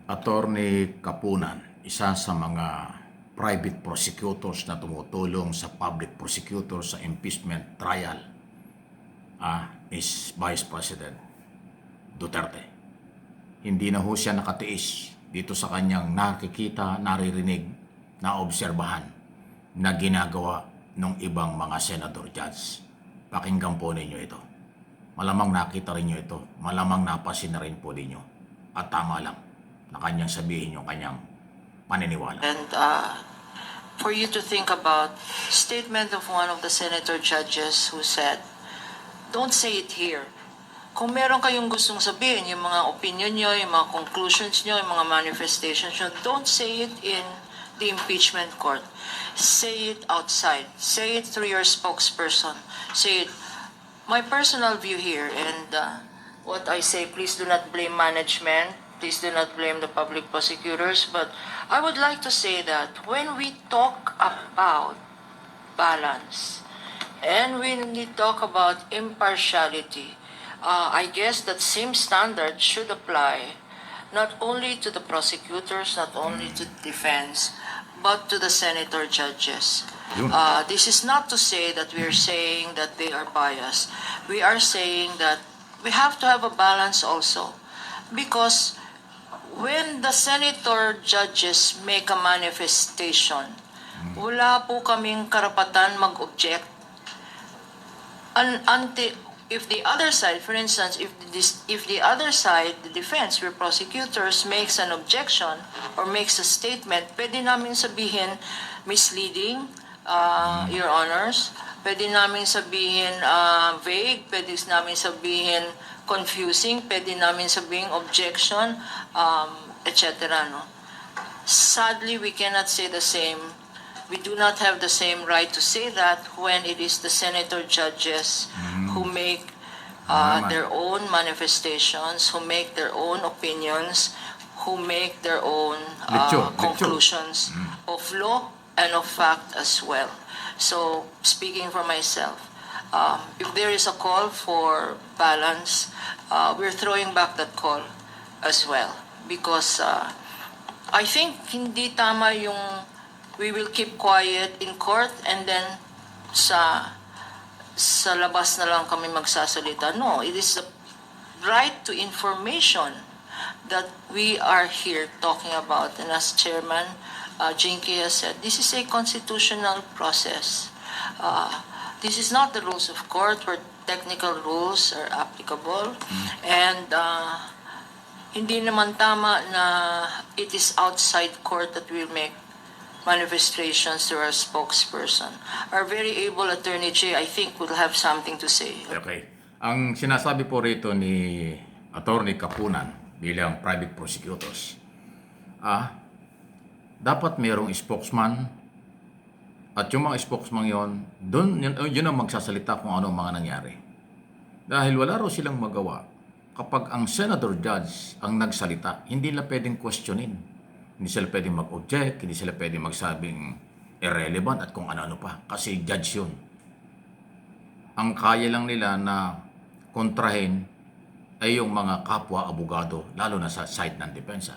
Attorney Kapunan, isa sa mga private prosecutors na tumutulong sa public prosecutor sa impeachment trial, is Vice President Duterte. Hindi na ho siya nakatiis dito sa kanyang nakikita, naririnig, naobserbahan na ginagawa ng ibang mga senador judge. Pakinggan po ninyo ito. Malamang nakita rin nyo ito. Malamang napasin na rin po ninyo. At tama lang na kanyang sabihin yung kanyang paniniwala. And for you to think about statement of one of the senator judges who said, don't say it here. Kung meron kayong gustong sabihin, yung mga opinion nyo, yung mga conclusions nyo, yung mga manifestations nyo, don't say it in the impeachment court. Say it outside. Say it through your spokesperson. Say it. My personal view here, and what I say, please do not blame management. Please do not blame the public prosecutors. But I would like to say that when we talk about balance, and when we talk about impartiality, I guess that same standard should apply not only to the prosecutors, not only to defense, but to the senator judges. This is not to say that we are saying that they are biased. We are saying that we have to have a balance also. Because when the senator judges make a manifestation, wala po kaming karapatan mag-object until if the other side, for instance, if the other side, the defense, your prosecutors makes an objection or makes a statement, pwede namin sabihin misleading, Your Honors. Pwede namin sabihin vague, pwede namin sabihin confusing, pwede namin sabihin objection, etc. No? Sadly, we cannot say the same. We do not have the same right to say that when it is the senator judges who make their own manifestations, who make their own opinions, who make their own conclusions of law and of fact as well. So, speaking for myself, if there is a call for balance, we're throwing back that call as well. Because I think hindi tama yung we will keep quiet in court and then sa labas na lang kami magsasalita. No, it is the right to information that we are here talking about. And as Chairman Jinky has said, this is a constitutional process. This is not the rules of court where technical rules are applicable. And hindi naman tama na it is outside court that we'll make manifestations through our spokesperson. Our very able Attorney Jay, I think, will have something to say. Okay. Ang sinasabi po rito ni Attorney Kapunan bilang private prosecutors, dapat mayroong spokesman at yung mga spokesman yun ang magsasalita kung ano ang mga nangyari. Dahil wala raw silang magawa kapag ang senator judge ang nagsalita, hindi nila pwedeng questionin. Hindi sila pwedeng mag-object, hindi sila pwedeng magsabing irrelevant at kung ano-ano pa. Kasi judge yun. Ang kaya lang nila na kontrahin ay yung mga kapwa-abogado, lalo na sa side ng depensa.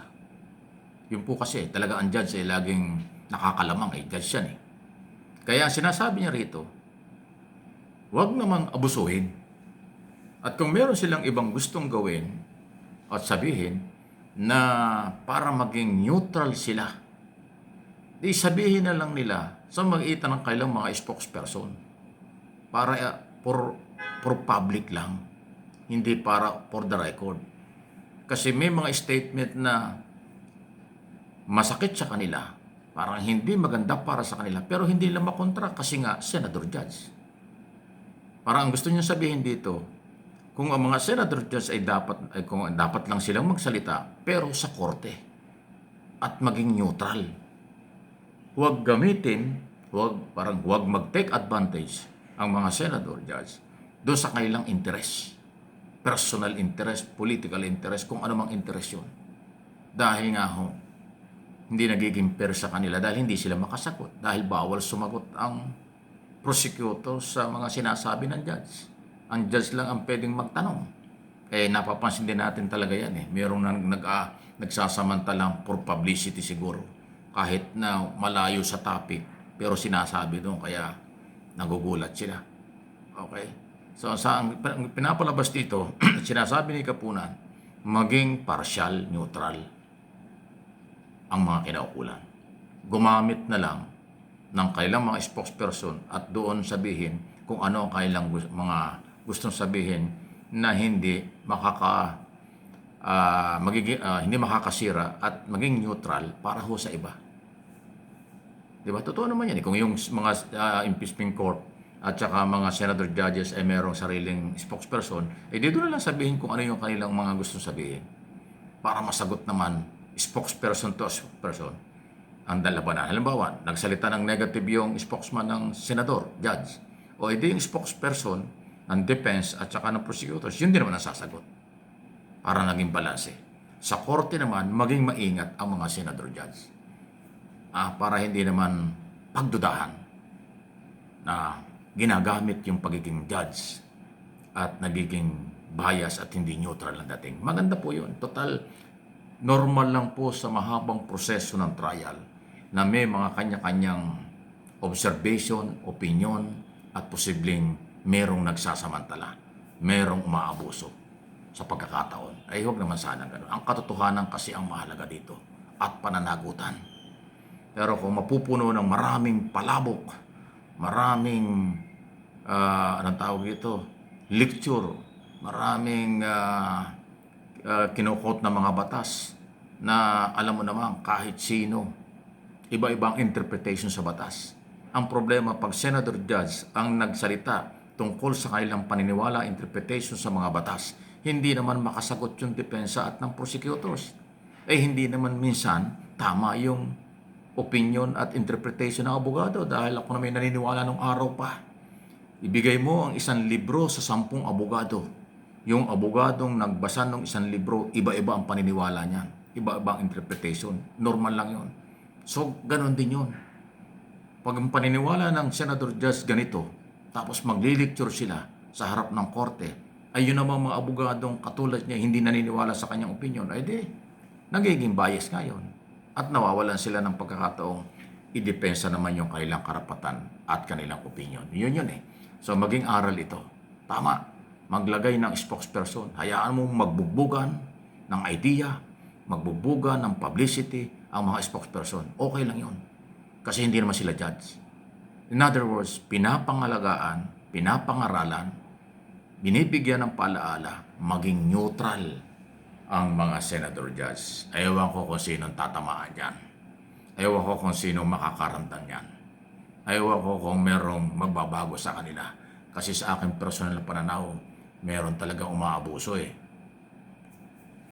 Yun po kasi, talaga ang judge ay laging nakakalamang, judge yan . Kaya sinasabi niya rito, huwag namang abusuhin. At kung meron silang ibang gustong gawin at sabihin, na para maging neutral sila, di sabihin na lang nila sa magitan ng kailang mga spokesperson para for public lang, hindi para for the record. Kasi may mga statement na masakit sa kanila, parang hindi maganda para sa kanila, pero hindi nila makontra kasi nga senator judge. Parang ang gusto niya sabihin dito, kung ang mga senator judge ay dapat lang silang magsalita pero sa korte at maging neutral. Huwag gamitin, huwag mag-take advantage ang mga senator judge doon sa kanilang interest. Personal interest, political interest, kung anumang interest yun. Dahil nga hindi nagiging fair sa kanila dahil hindi sila makasagot. Dahil bawal sumagot ang prosecutor sa mga sinasabi ng judge. Ang judge lang ang pwedeng magtanong. Napapansin din natin talaga yan eh. Merong nagsasamantalang for publicity siguro. Kahit na malayo sa topic, pero sinasabi doon kaya nagugulat sila. Okay? So, ang pinapalabas dito, sinasabi ni Kapunan, maging partial, neutral ang mga kinaukulan. Gumamit na lang ng kailang mga spokesperson at doon sabihin kung ano ang kailang mga gustong sabihin na hindi hindi makakasira at maging neutral para ho sa iba. Diba? Totoo naman yan. Kung yung mga impeachment court at saka mga senator judges ay merong sariling spokesperson, dito na lang sabihin kung ano yung kanilang mga gustong sabihin. Para masagot naman spokesperson to spokesperson ang dalabanan. Halimbawa, nagsalita ng negative yung spokesman ng senador, judge. O edi yung spokesperson ng defense at saka ng prosecutors, yun din naman ang sasagot. Para naging balanse. Sa korte naman, maging maingat ang mga senador judge. Para hindi naman pagdudahan na ginagamit yung pagiging judge at nagiging bias at hindi neutral ang dating. Maganda po yun. Total, normal lang po sa mahabang proseso ng trial na may mga kanya-kanyang observation, opinion, at posibleng merong nagsasamantala, merong umaabuso sa pagkakataon. Ay huwag naman sana gano'n. Ang katotohanan kasi ang mahalaga dito at pananagutan. Pero kung mapupuno ng maraming palabok, maraming, anong tawag dito, lecture, maraming kinukot na mga batas na alam mo naman kahit sino, iba-ibang interpretation sa batas. Ang problema pag senator judge ang nagsalita tungkol sa kanilang paniniwala, interpretation sa mga batas, hindi naman makasagot yung depensa at ng prosecutors. Hindi naman minsan tama yung opinion at interpretation ng abogado dahil ako na may naniniwala nung araw pa. Ibigay mo ang isang libro sa 10 abogado. Yung abogadong nagbasa ng isang libro, iba-iba ang paniniwala niyan. Iba-iba ang interpretation. Normal lang yun. So, ganon din yun. Pag ang paniniwala ng senator judge ganito, tapos magli-lecture sila sa harap ng korte, ay yun naman mga abogadong katulad niya, hindi naniniwala sa kanyang opinion, ay di, nagiging bias ngayon. At nawawalan sila ng pagkakataong idepensa naman yung kanilang karapatan at kanilang opinion. Yun eh. So maging aral ito. Tama. Maglagay ng spokesperson. Hayaan mo magbugbugan ng idea, magbugbugan ng publicity ang mga spokesperson. Okay lang yun. Kasi hindi naman sila judge. In other words, pinapangalagaan, pinapangaralan, binibigyan ng paalaala, maging neutral ang mga senator judge. Ewan ko kung sinong tatamaan yan. Ewan ko kung sinong makakaramdam yan. Ewan ko kung merong magbabago sa kanila. Kasi sa aking personal na pananaw, meron talagang umaabuso eh.